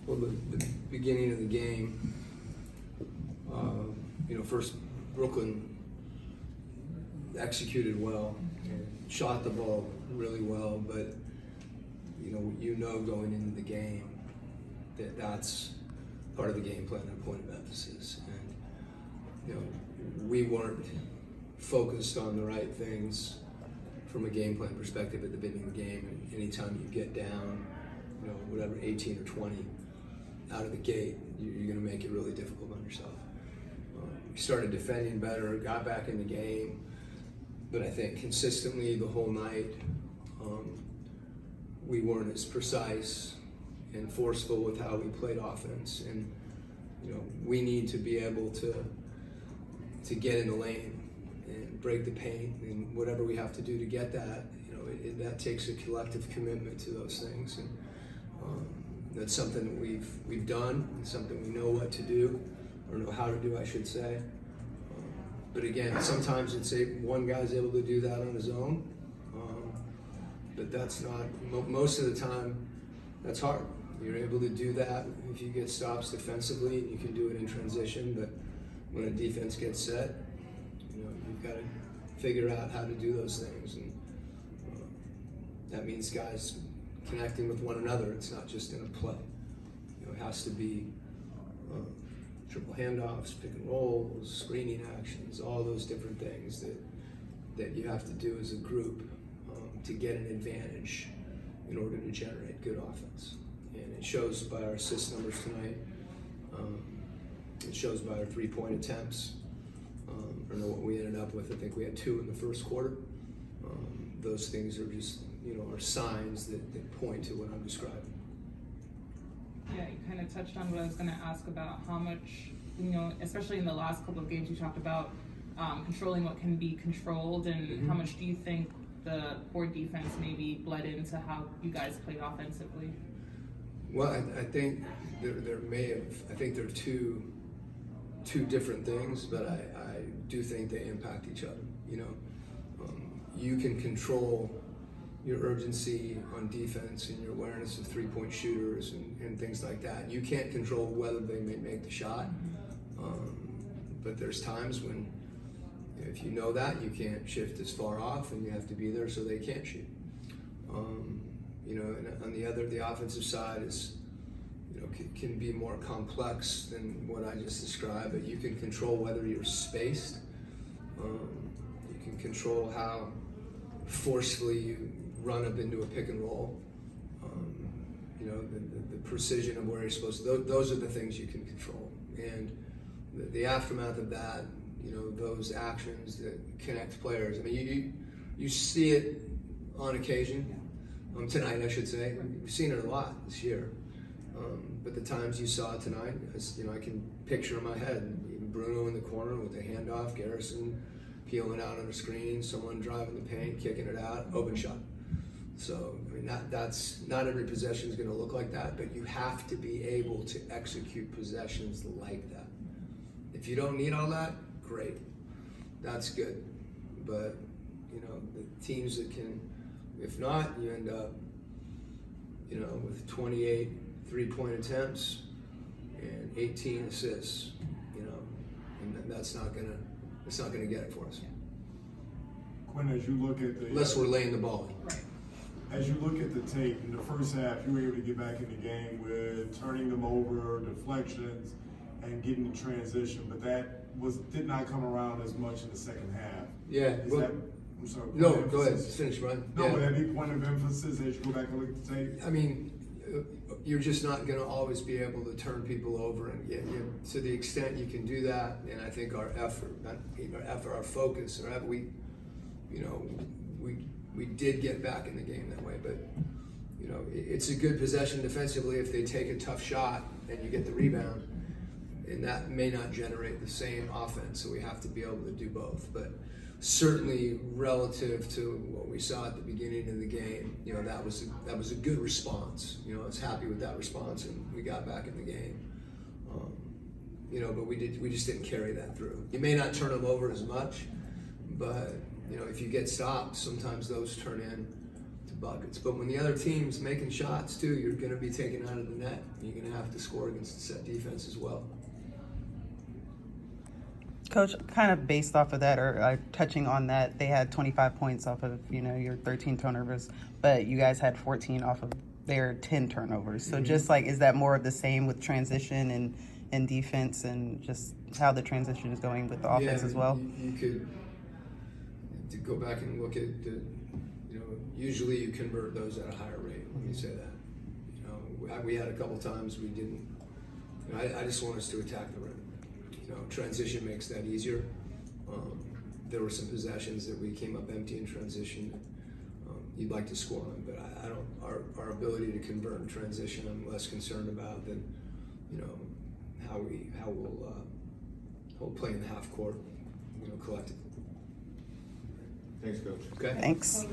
Well, the beginning of the game, first Brooklyn executed well, and shot the ball really well, but going into the game that's part of the game plan and point of emphasis. And we weren't focused on the right things from a game plan perspective at the beginning of the game. And anytime you get down, 18 or 20 out of the gate, you're going to make it really difficult on yourself. We started defending better, got back in the game, but I think consistently the whole night, we weren't as precise and forceful with how we played offense. And we need to be able to get in the lane and break the paint, and whatever we have to do to get that, that takes a collective commitment to those things. And that's something that we've done, and something we know what to do, or know how to do, I should say. But again, sometimes one guy's able to do that on his own, but that's not, most of the time, that's hard. You're able to do that if you get stops defensively, and you can do it in transition, but when a defense gets set, you've got to figure out how to do those things. And that means guys connecting with one another. It's not just in a play. It has to be triple handoffs, pick and rolls, screening actions, all those different things that you have to do as a group to get an advantage in order to generate good offense. And it shows by our assist numbers tonight. It shows by our three-point attempts. I don't know what we ended up with. I think we had 2 in the first quarter. Those things are just, are signs that point to what I'm describing. Yeah, you kind of touched on what I was going to ask about, how much, especially in the last couple of games, you talked about controlling what can be controlled, and how much do you think the poor defense maybe bled into how you guys played offensively? Well, I think there are two different things, but I do think they impact each other. You can control your urgency on defense and your awareness of three-point shooters and things like that. You can't control whether they may make the shot, but there's times when, if you know that, you can't shift as far off, and you have to be there so they can't shoot. And on the offensive side is, can be more complex than what I just described, but you can control whether you're spaced. You can control how forcefully you run up into a pick and roll. The precision of where you're supposed to, those are the things you can control. And the aftermath of that, those actions that connect players. I mean, you see it on occasion, tonight I should say. We've seen it a lot this year. But the times you saw it tonight, I can picture in my head, even Bruno in the corner with the handoff, Garrison peeling out on a screen, someone driving the paint, kicking it out, open shot. So, that's not every possession is going to look like that, but you have to be able to execute possessions like that. If you don't need all that, great. That's good. But, the teams that can, if not, you end up, with 28 three-point attempts and 18 assists, and that's not gonna get it for us. Quin, as you look at the unless we're laying the ball in. Right. As you look at the tape in the first half, you were able to get back in the game with turning them over, deflections, and getting the transition, but that did not come around as much in the second half. Yeah. I'm sorry. No, go ahead. Finish, Brian. No, yeah. Would that be point of emphasis as you go back and look at the tape? I mean, you're just not going to always be able to turn people over, and to the extent you can do that. And I think our focus, we did get back in the game that way. But it's a good possession defensively if they take a tough shot and you get the rebound, and that may not generate the same offense. So we have to be able to do both. But certainly relative to what we saw at the beginning of the game, that was a good response. I was happy with that response, and we got back in the game. But we just didn't carry that through. You may not turn them over as much, but if you get stopped, sometimes those turn in to buckets. But when the other team's making shots too, you're going to be taken out of the net. You're going to have to score against the set defense as well. Coach, kind of based off of that, or touching on that, they had 25 points off of, your 13 turnovers, but you guys had 14 off of their 10 turnovers. So just like, is that more of the same with transition and defense, and just how the transition is going with the offense as well? You could to go back and look at the, usually you convert those at a higher rate. Let me say that. We had a couple times we didn't. I just want us to attack the rim. Transition makes that easier. There were some possessions that we came up empty in transition. You'd like to score on, but I don't. Our ability to convert in transition, I'm less concerned about than, how we'll play in the half court, collectively. Thanks, Coach. Okay. Thanks.